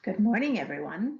Good morning, everyone.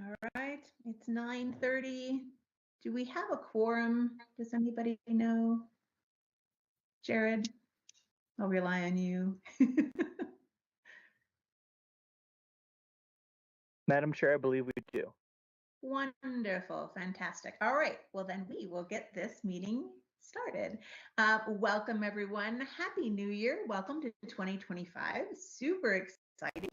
All right, it's 9:30. Do we have a quorum? Does anybody know? Jared, I'll rely on you. Madam Chair, I believe we do. Wonderful, fantastic. All right, well then we will get this meeting started. Welcome everyone. Happy New Year. Welcome to 2025. Super exciting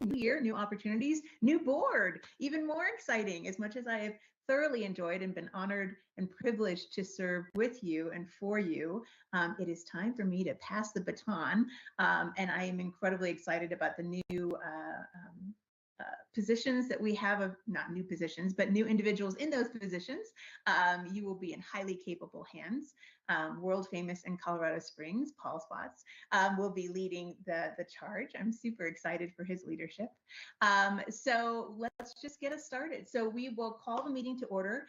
new year, new opportunities, new board. Even more exciting. As much as I have thoroughly enjoyed and been honored and privileged to serve with you and for you, it is time for me to pass the baton. And I am incredibly excited about the new positions that we have, of not new positions, but new individuals in those positions. You will be in highly capable hands. World famous in Colorado Springs, Paul Spots, will be leading the charge. I'm super excited for his leadership. So let's just get us started. So we will call the meeting to order.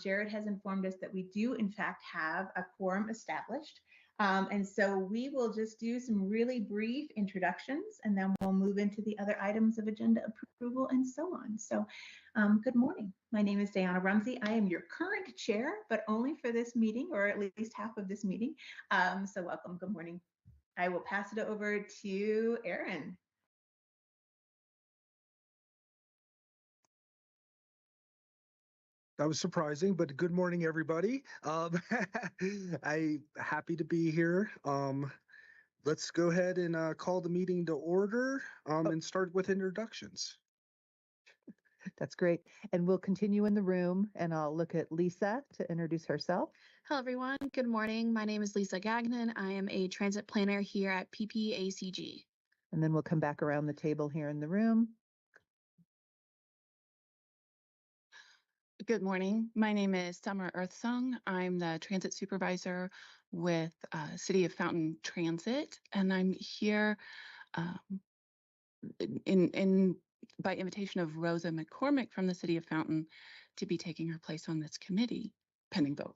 Jared has informed us that we do in fact have a quorum established. And so we will just do some really brief introductions, and then we'll move into the other items of agenda approval and so on. So good morning. My name is Diana Rumsey. I am your current chair, but only for this meeting, or at least half of this meeting. So welcome. Good morning. I will pass it over to Erin. That was surprising, but good morning, everybody. I'm happy to be here. Let's go ahead and call the meeting to order and start with introductions. That's great. And we'll continue in the room, and I'll look at Lisa to introduce herself. Hello, everyone. Good morning. My name is Lisa Gagnon. I am a transit planner here at PPACG. And then we'll come back around the table here in the room. Good morning. My name is Summer Earthsong. I'm the transit supervisor with City of Fountain Transit, and I'm here by invitation of Rosa McCormick from the City of Fountain to be taking her place on this committee, pending vote.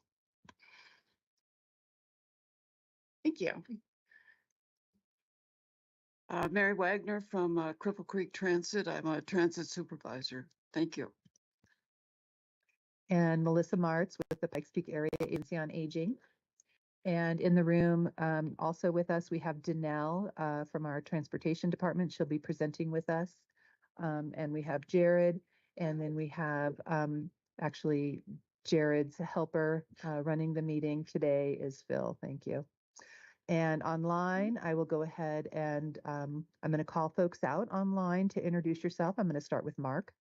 Thank you. Mary Wagner from Cripple Creek Transit. I'm a transit supervisor. Thank you. And Melissa Martz with the Pikes Peak Area Agency on Aging. And in the room, also with us, we have Danelle from our transportation department. She'll be presenting with us. And we have Jared, and then we have actually Jared's helper running the meeting today is Phil. Thank you. And online, I will go ahead and I'm going to call folks out online to introduce yourself. I'm going to start with Mark.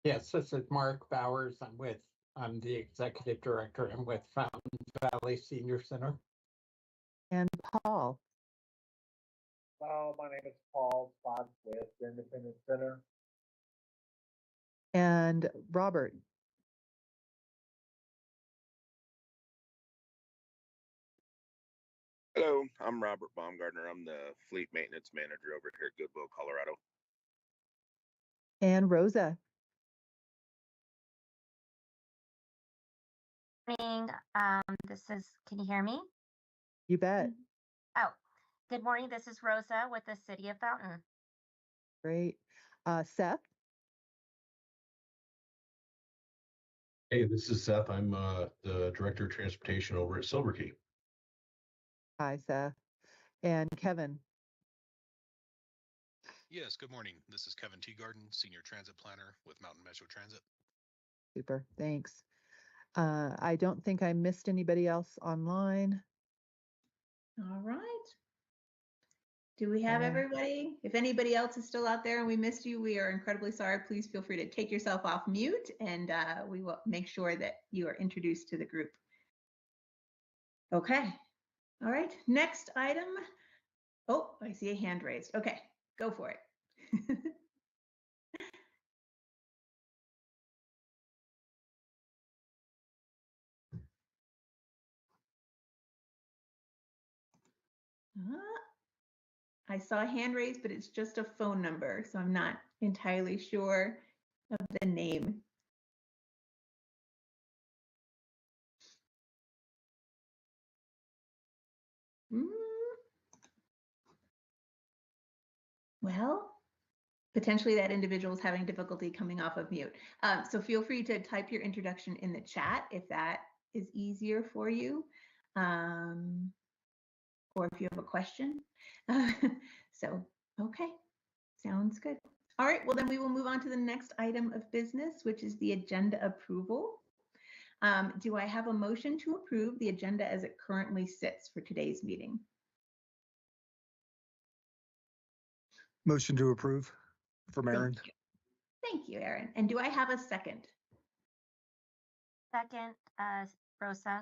Yes, this is Mark Bowers. I'm the executive director. I'm with Fountain Valley Senior Center. And Paul. Hello, my name is Paul Spots with the Independent Center. And Robert. Hello, I'm Robert Baumgartner. I'm the fleet maintenance manager over here at Goodwill, Colorado. And Rosa. Morning. Can you hear me? You bet. Oh, good morning. This is Rosa with the City of Fountain. Great. Seth? Hey, this is Seth. I'm the Director of Transportation over at Silver Key. Hi, Seth. And Kevin? Yes, good morning. This is Kevin Teagarden, Senior Transit Planner with Mountain Metro Transit. Super, thanks. I don't think I missed anybody else online. All right. Do we have everybody? If anybody else is still out there and we missed you, we are incredibly sorry. Please feel free to take yourself off mute and we will make sure that you are introduced to the group. Okay. All right. Next item. Oh, I see a hand raised. Okay, go for it. I saw a hand raised, but it's just a phone number, so I'm not entirely sure of the name. Well, potentially that individual is having difficulty coming off of mute. So feel free to type your introduction in the chat if that is easier for you. Or if you have a question. So, okay, sounds good. All right, well then we will move on to the next item of business, which is the agenda approval. Do I have a motion to approve the agenda as it currently sits for today's meeting? Motion to approve from Aaron. Thank you, Aaron. And do I have a second? Second, Rosa.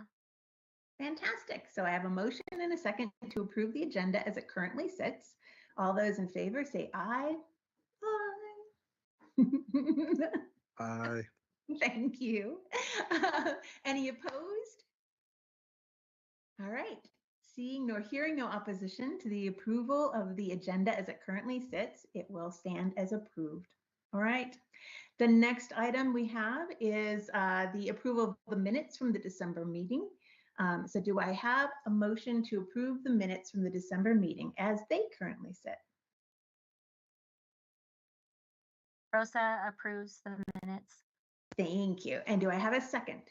Fantastic. So I have a motion and a second to approve the agenda as it currently sits. All those in favor say aye. Aye. Aye. Thank you. Any opposed? All right. Seeing nor hearing no opposition to the approval of the agenda as it currently sits, it will stand as approved. All right. The next item we have is the approval of the minutes from the December meeting. So do I have a motion to approve the minutes from the December meeting as they currently sit? Rosa approves the minutes. Thank you. And do I have a second?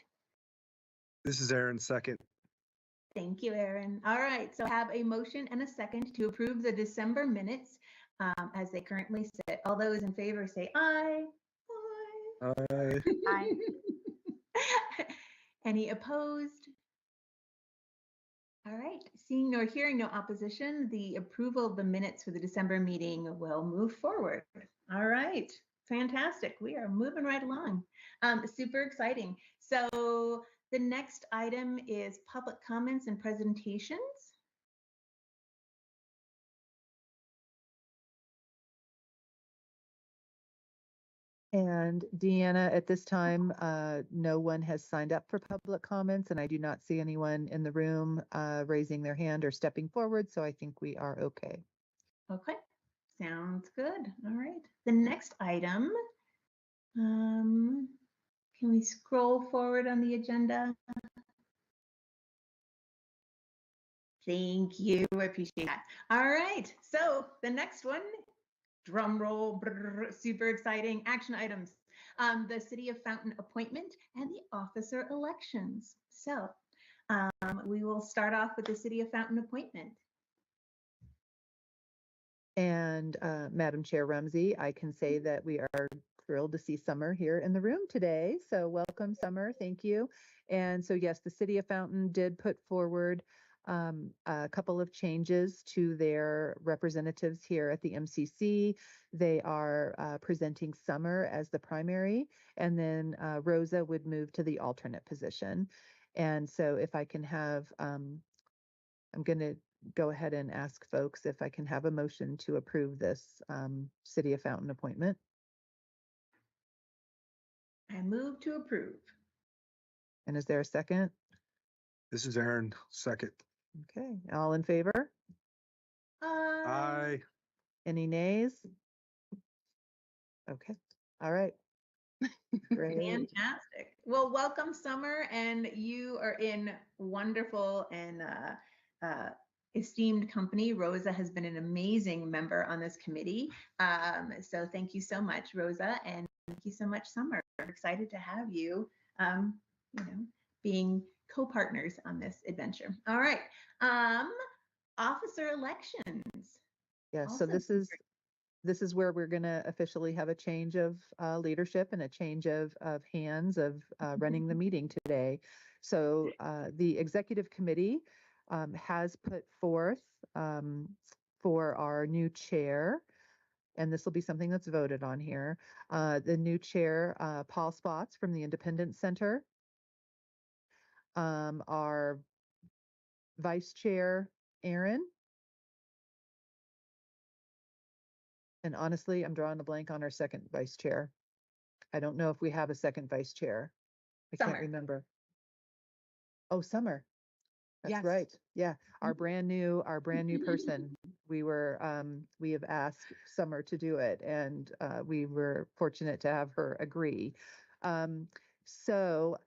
This is Aaron, second. Thank you, Aaron. All right, so I have a motion and a second to approve the December minutes as they currently sit. All those in favor say aye. Aye. Aye. Aye. Any opposed? All right, seeing nor hearing no opposition, the approval of the minutes for the December meeting will move forward. All right, fantastic. We are moving right along. Super exciting. So the next item is public comments and presentations. And Deanna, at this time, no one has signed up for public comments, and I do not see anyone in the room raising their hand or stepping forward, so I think we are okay. Okay, sounds good. All right, the next item, can we scroll forward on the agenda? Thank you, I appreciate that. All right, so the next one, drum roll, brrr, super exciting action items. The City of Fountain appointment and the officer elections. So we will start off with the City of Fountain appointment. And Madam Chair Rumsey, I can say that we are thrilled to see Summer here in the room today. So welcome, Summer. Thank you. And so, yes, the City of Fountain did put forward a couple of changes to their representatives here at the MCC. They are presenting Summer as the primary, and then Rosa would move to the alternate position. And so if I can have, I'm going to go ahead and ask folks if I can have a motion to approve this City of Fountain appointment. I move to approve. And is there a second? This is Aaron, second. Okay, all in favor? Aye. Any nays? Okay, all right. Great. Fantastic. Well, welcome, Summer, and you are in wonderful and esteemed company. Rosa has been an amazing member on this committee. So thank you so much, Rosa, and thank you so much, Summer. We're excited to have you, being co-partners on this adventure. All right, officer elections. Yeah, so Also this is where we're going to officially have a change of leadership and a change of hands of running the meeting today. So the executive committee has put forth for our new chair, and this will be something that's voted on here, the new chair, Paul Spots from the Independence Center, our vice chair, Aaron. And honestly, I'm drawing a blank on our second vice chair. I don't know if we have a second vice chair. I can't Summer. remember. Oh, Summer. That's Yes. right. Yeah. Our brand new person. We have asked Summer to do it, and we were fortunate to have her agree. So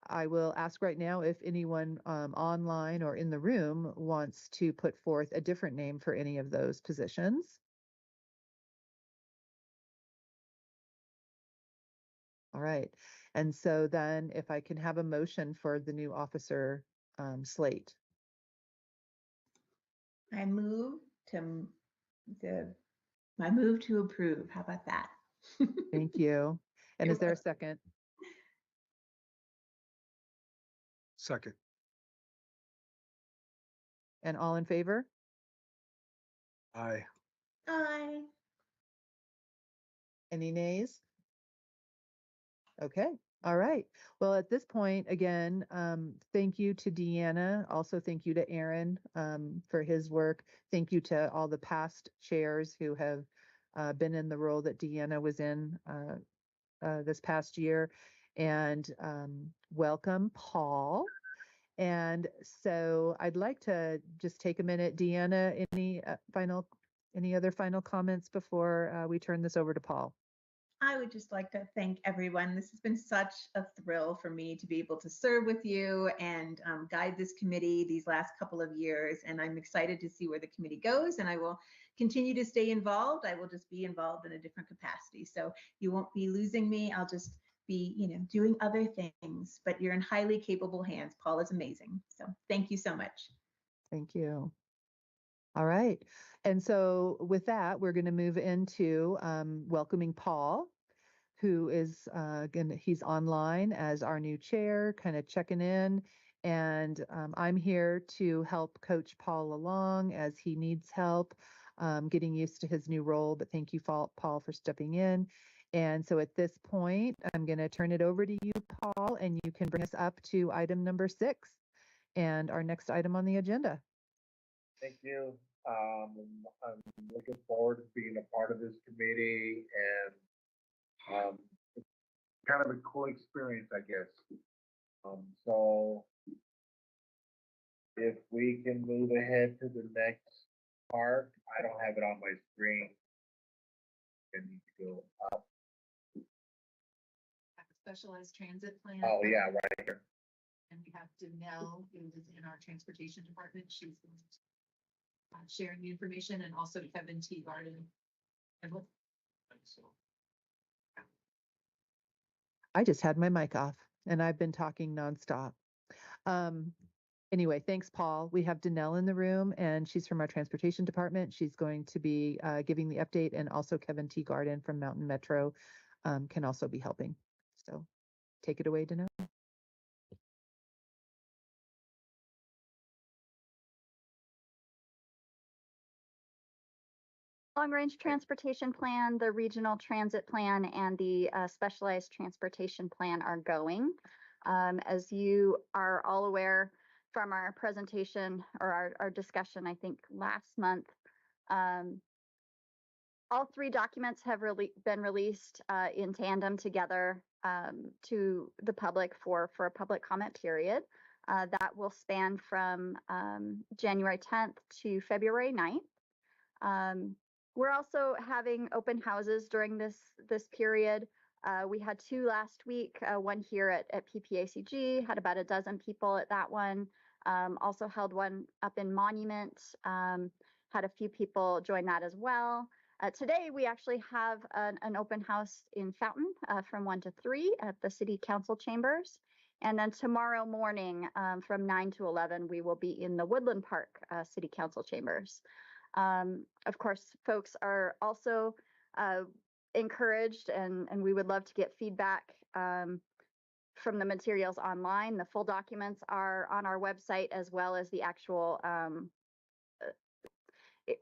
I will ask right now if anyone online or in the room wants to put forth a different name for any of those positions. All right. And so then if I can have a motion for the new officer slate. I move to approve. How about that? Thank you. And You're is there a second? Second. And all in favor? Aye. Aye. Any nays? Okay. All right. Well, at this point, again, thank you to Deanna. Also, thank you to Aaron for his work. Thank you to all the past chairs who have been in the role that Deanna was in this past year. And welcome, Paul. And so I'd like to just take a minute. Deanna, any other final comments before we turn this over to Paul? I would just like to thank everyone. This has been such a thrill for me to be able to serve with you and guide this committee these last couple of years. And I'm excited to see where the committee goes, and I will continue to stay involved. I will just be involved in a different capacity. So you won't be losing me. I'll just be, doing other things, but you're in highly capable hands. Paul is amazing. So thank you so much. Thank you. All right. And so with that, we're going to move into welcoming Paul, who is he's online as our new chair, kind of checking in. And I'm here to help coach Paul along as he needs help getting used to his new role. But thank you, Paul, for stepping in. And so at this point, I'm going to turn it over to you, Paul, and you can bring us up to item number 6 and our next item on the agenda. Thank you. I'm looking forward to being a part of this committee, and it's kind of a cool experience, I guess. So if we can move ahead to the next part, I don't have it on my screen. I need to go up. Specialized transit plan. Oh yeah, right here. And we have Danelle, who is in our transportation department. She's sharing the information, and also Kevin T. Garden. I just had my mic off, and I've been talking nonstop. Anyway, thanks, Paul. We have Danelle in the room, and she's from our transportation department. She's going to be giving the update, and also Kevin T. Garden from Mountain Metro can also be helping. So take it away, Danelle. Long-range transportation plan, the regional transit plan, and the specialized transportation plan are going. As you are all aware from our presentation or our discussion, I think last month, all 3 documents have been released in tandem together to the public for a public comment period. That will span from January 10th to February 9th. We're also having open houses during this period. We had 2 last week, one here at PPACG, had about a dozen people at that one. Also held one up in Monument, had a few people join that as well. Today, we actually have an open house in Fountain from 1 to 3 at the City Council chambers. And then tomorrow morning from 9 to 11, we will be in the Woodland Park City Council chambers. Of course, folks are also encouraged, and we would love to get feedback from the materials online. The full documents are on our website, as well as the actual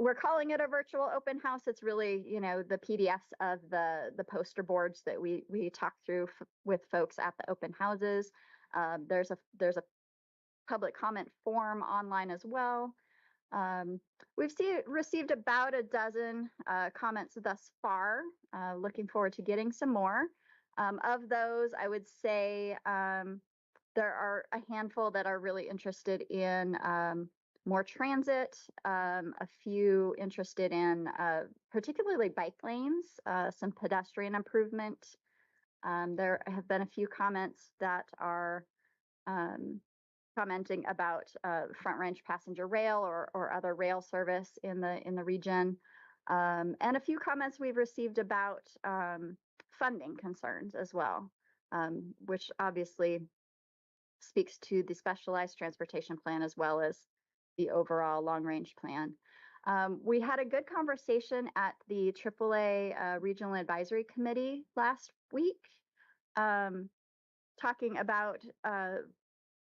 we're calling it a virtual open house. It's really, you know, the PDFs of the poster boards that we talk through with folks at the open houses. There's a public comment form online as well. We've received about a dozen comments thus far. Looking forward to getting some more. Of those, I would say there are a handful that are really interested in more transit, a few interested in particularly bike lanes, some pedestrian improvement. There have been a few comments that are commenting about Front Range passenger rail or other rail service in the region. And a few comments we've received about funding concerns as well, which obviously speaks to the specialized transportation plan as well as the overall long range plan. We had a good conversation at the AAA Regional Advisory Committee last week, talking about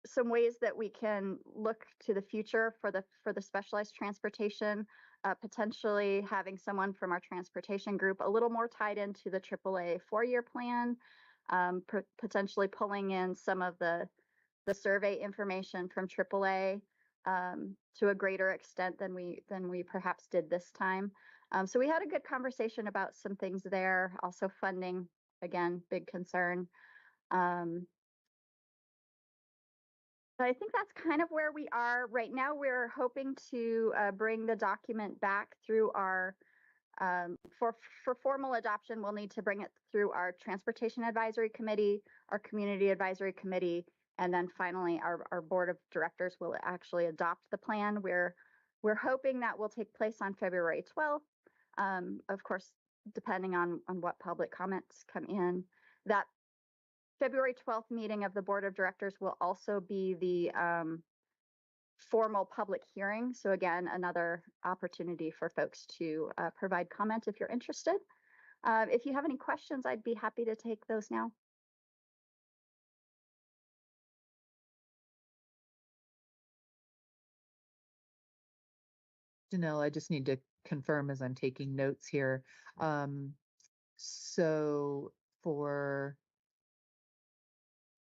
some ways that we can look to the future for the specialized transportation, potentially having someone from our transportation group a little more tied into the AAA 4-year plan, potentially pulling in some of the survey information from AAA to a greater extent than we perhaps did this time. So we had a good conversation about some things there. Also funding, again, big concern. But I think that's kind of where we are right now. We're hoping to bring the document back through our for formal adoption. We'll need to bring it through our Transportation Advisory Committee, our Community Advisory Committee, and then finally our Board of Directors will actually adopt the plan. We're hoping that will take place on February 12th. Of course, depending on what public comments come in. That February 12th meeting of the Board of Directors will also be the formal public hearing. So again, another opportunity for folks to provide comment if you're interested. If you have any questions, I'd be happy to take those now. Janelle, I just need to confirm as I'm taking notes here. So for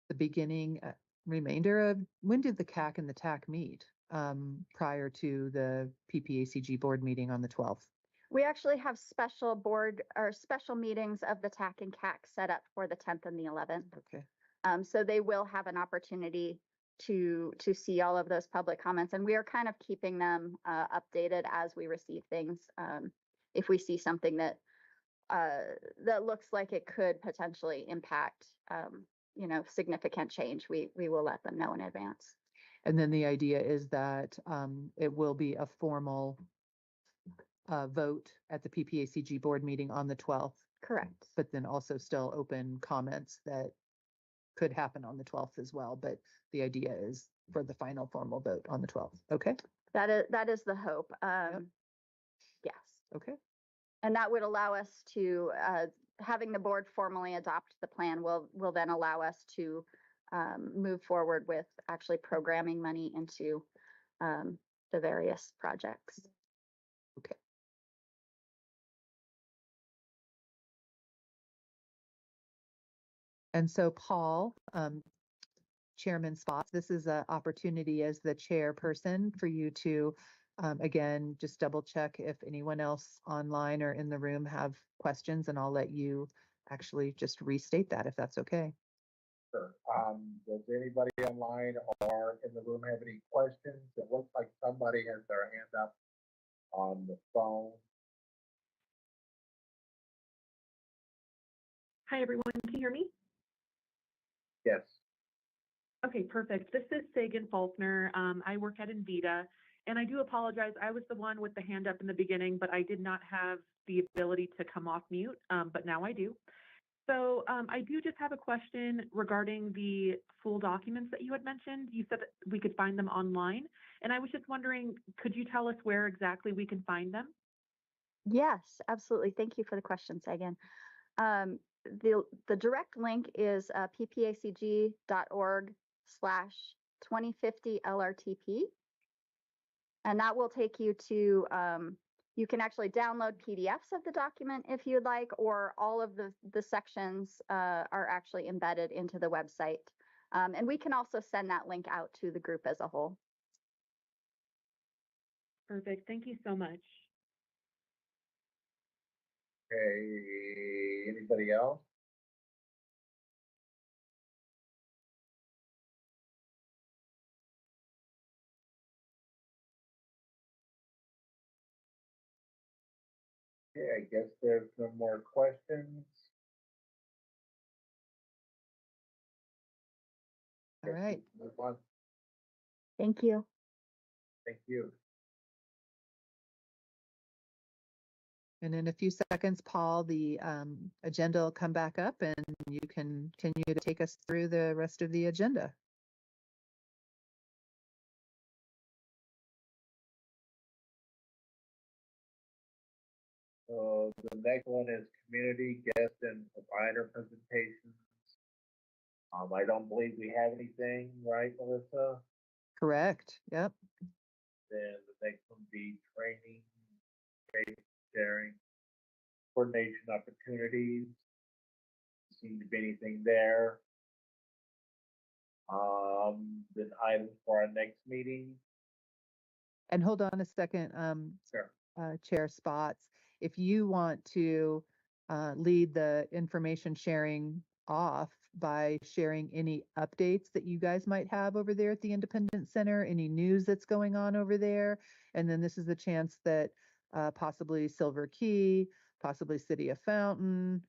the beginning, remainder of, when did the CAC and the TAC meet prior to the PPACG board meeting on the 12th? We actually have special board or special meetings of the TAC and CAC set up for the 10th and the 11th. Okay. So they will have an opportunity to see all of those public comments, and we are kind of keeping them updated as we receive things. If we see something that looks like it could potentially impact, significant change, we will let them know in advance. And then the idea is that it will be a formal vote at the PPACG board meeting on the 12th. Correct. But then also still open comments that could happen on the 12th as well. But the idea is for the final formal vote on the 12th. Okay. That is the hope. Yep. Yes. Okay. And that would allow us to, having the board formally adopt the plan will then allow us to move forward with actually programming money into the various projects. Okay. And so Paul, Chairman Spots, this is an opportunity as the chairperson for you to, again, just double check if anyone else online or in the room have questions, and I'll let you actually just restate that if that's okay. Sure. Does anybody online or in the room have any questions? It looks like somebody has their hand up on the phone. Hi, everyone. Can you hear me? Yes. Okay, perfect. This is Sagan Faulkner. I work at Invita, and I do apologize. I was the one with the hand up in the beginning, but I did not have the ability to come off mute, but now I do. So I do just have a question regarding the full documents that you had mentioned. You said that we could find them online, and I was just wondering, could you tell us where exactly we can find them? Yes, absolutely. Thank you for the question, Sagan. The direct link is ppacg.org/2050 LRTP. And that will take you to, you can actually download PDFs of the document if you'd like, or all of the sections are actually embedded into the website. And we can also send that link out to the group as a whole. Perfect. Thank you so much. Okay, anybody else? Okay, I guess there's no more questions. All right. Move on. Thank you. Thank you. And in a few seconds, Paul, the agenda will come back up and you can continue to take us through the rest of the agenda. So the next one is community guest and provider presentations. I don't believe we have anything, right, Melissa? Correct. Yep. Then the next one be training, sharing, coordination opportunities. Seem to be anything there. Then items for our next meeting. And hold on a second, Sure. Chair Spots. If you want to lead the information sharing off by sharing any updates that you guys might have over there at the Independence Center, any news that's going on over there, and then this is the chance that possibly Silver Key, possibly City of Fountain,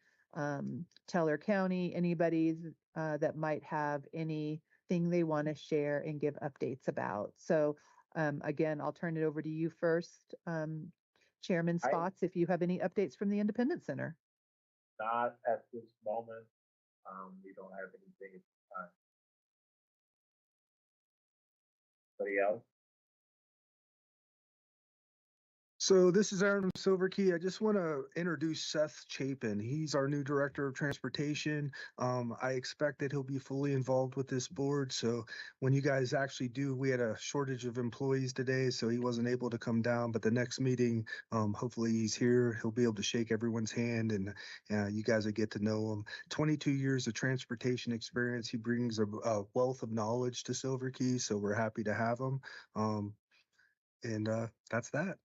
Teller County, anybody that might have anything they want to share and give updates about. So again, I'll turn it over to you first, Chairman Spots, if you have any updates from the Independence Center. Not at this moment. We don't have anything at this time. Anybody else? So this is Aaron from Silver Key. I just want to introduce Seth Chapin. He's our new Director of Transportation. I expect that he'll be fully involved with this board. So when you guys actually do, we had a shortage of employees today, so he wasn't able to come down. But the next meeting, hopefully he's here. He'll be able to shake everyone's hand and you guys will get to know him. 22 years of transportation experience. He brings a wealth of knowledge to Silver Key, so we're happy to have him. And that's that.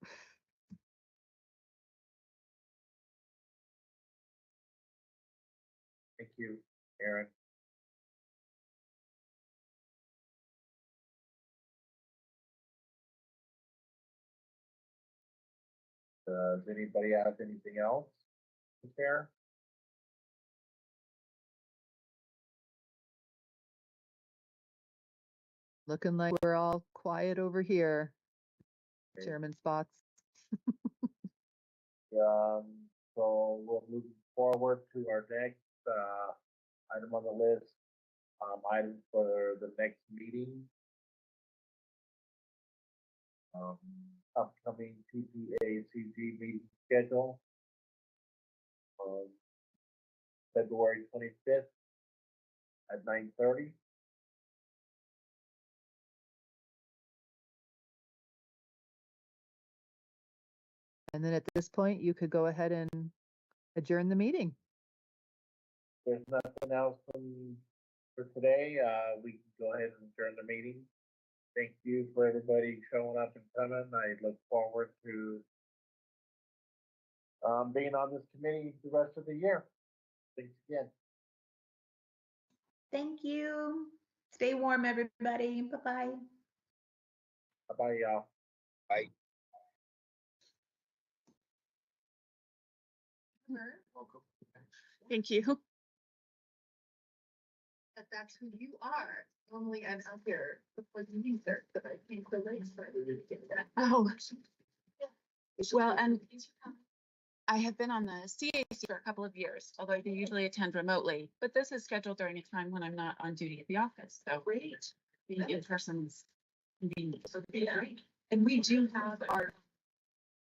Thank you, Aaron. Does anybody have anything else to share? Looking like we're all quiet over here, Chairman Spots. So we'll move forward to our next item on the list, items for the next meeting. Upcoming TPACG meeting schedule. February 25th at 9:30. And then at this point, you could go ahead and adjourn the meeting. There's nothing else for today. We can go ahead and adjourn the meeting. Thank you for everybody showing up and coming. I look forward to being on this committee the rest of the year. Thanks again. Thank you. Stay warm, everybody. Bye-bye. Bye-bye, y'all. Bye. Welcome. Thank you. That's who you are. Normally I'm out here before the meeting starts, but I came so late, so I didn't get that. Oh, well, and I have been on the CAC for a couple of years, although I do usually attend remotely, but this is scheduled during a time when I'm not on duty at the office. So Great. being in person is convenient. So, yeah. And we do have our